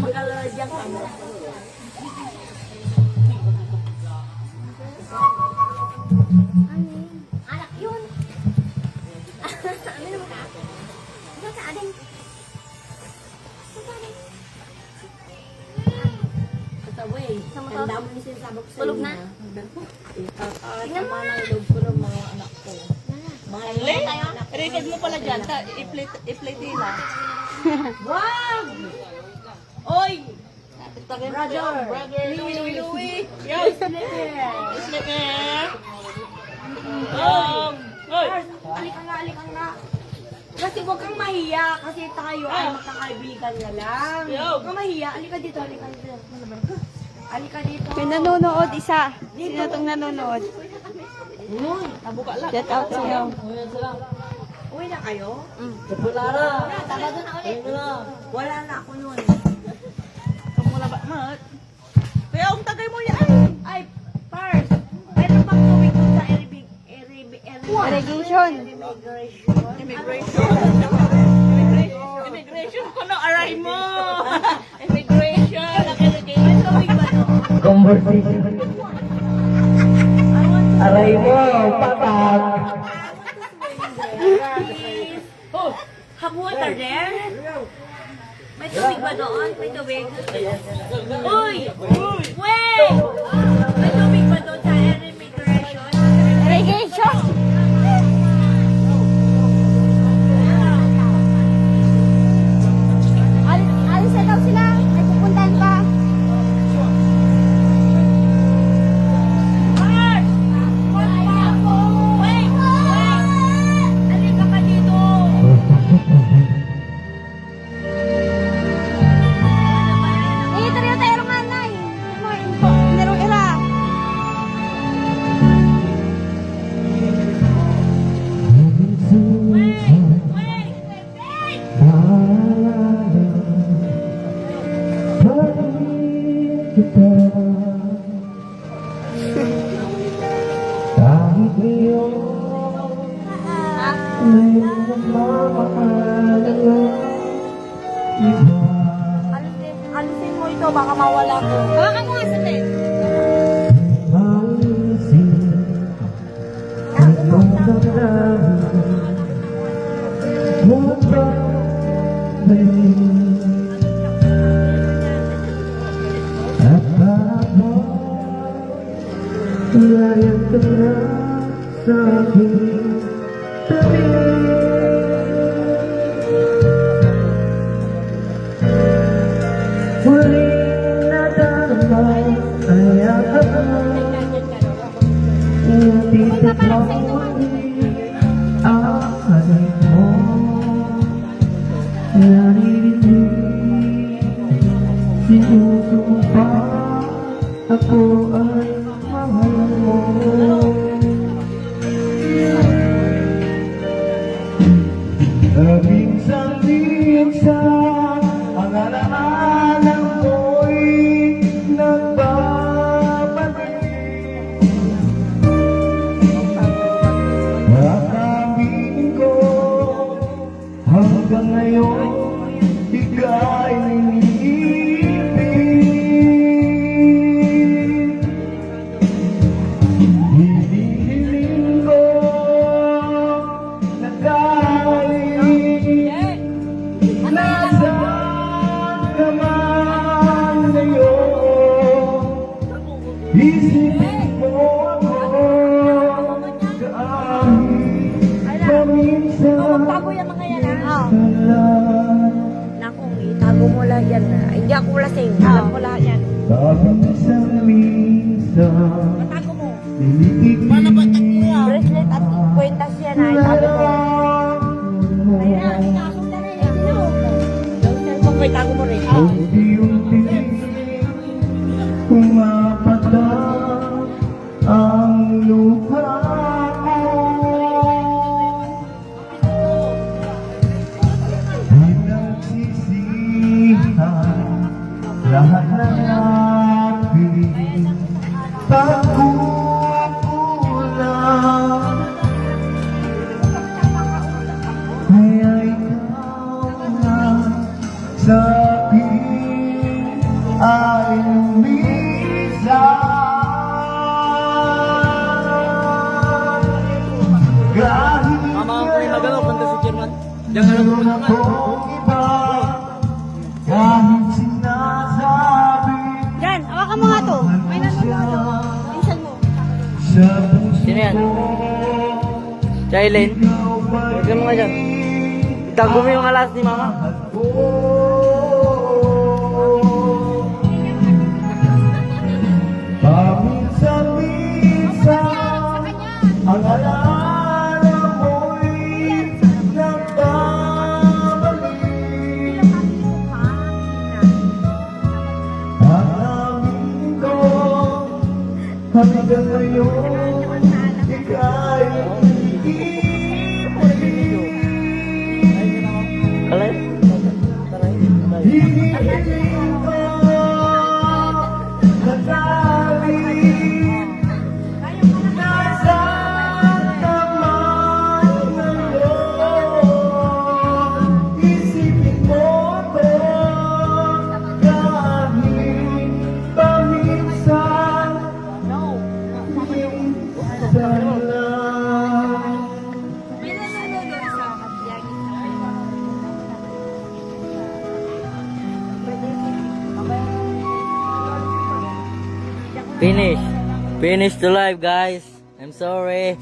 Mag-alala dyan ka mo. Anak yun. Ano naman ka? Ito sa atin. Kataway. Ang dami ni sinasabak sa Tulog na? Tingnan mo na. Tulog ko ng mga anak ko. Mga anak ko. Rated mo pala dyan. I-play nila. Wag! Oy! Brother. Louie. Yo. Slipper. Hoy. Alikan nga. Kasi huwag kang mahiya. Kasi tayo ay magkakaibigan na lang. Huwag kang mahiya. Alika dito. Alika dito. May nanonood isa. Sino itong nanonood? Nabuka lang. Shout out sa'yo. Uwi na kayo? Wala na. Tama doon na ulit. Wala na ako nun. Kamula ba? Mat. Kaya ang tagay mo yan. Ay, Pars. Meron bang tubig doon sa Irrigation. Immigration ko no, aray mo. Immigration. May tubig ba doon? Conversation. Aray mo, patak. Have water there? May tubig ba doon? May tubig? Uy! Wait! May tubig ba doon sa immigration? Irrigation. Alis na daw sila. May pupuntahan pa. Mars! Wait! Halika ka dito! Ito rin tayo nga nay. Narong ira. Kahit ngayon may nagmamahal iba. Alisin mo ito, baka mawala ko. Baka mo nga sila. Maisip itong damdamin mo ba may at habang layang ka na sa aking tabi. Muling nadarama ay akap ngunit ang alay mo naririnig sinusumpa ako ay mahal mo. Labing sa ang alaala ko'y nagbabalik. Akabing ko hanggang ngayon ika'y iniibig. Hinihiling ko na galing nasaan ka man ngayon. Isipin mo ako kahit paminsan. Tago yung mga yan, ha? Talag Naku, itago mo lang yan, ha? Hindi ako lasing. Alam ko lahat yan. paminsan-minsan Tago mo. tinitigil Bracelet at kwentas yan, ha? Itago mo. Ayan, itago na rin. Yung cellphone ko, itago mo rin. unti-unti pumapatak ang luha ko. Pinagsisihan lahat ng aking pagkukulang. Kaya ikaw na sa akin ay lumisan. Kahit meron akong iba, kahit sinasabi Jan, awakan mo nga to. May nanonood. Pinsan mo. sa puso Sino yan? ko, Jailen? ikaw pa Huwag mo nga dyan. Itago mo yung alas ni mama. Paminsan-minsan ang alaala mo'y nagbabalik. Ang amin ko hanggang ngayon ika'y ibalik. Alay? Hinihiling ko na tanging nasaan ka man ngayon. Isipin mo ko kahit paminsan. Minsan lang. May nanonood sa vlog. Finish. Finish the live, guys. I'm sorry.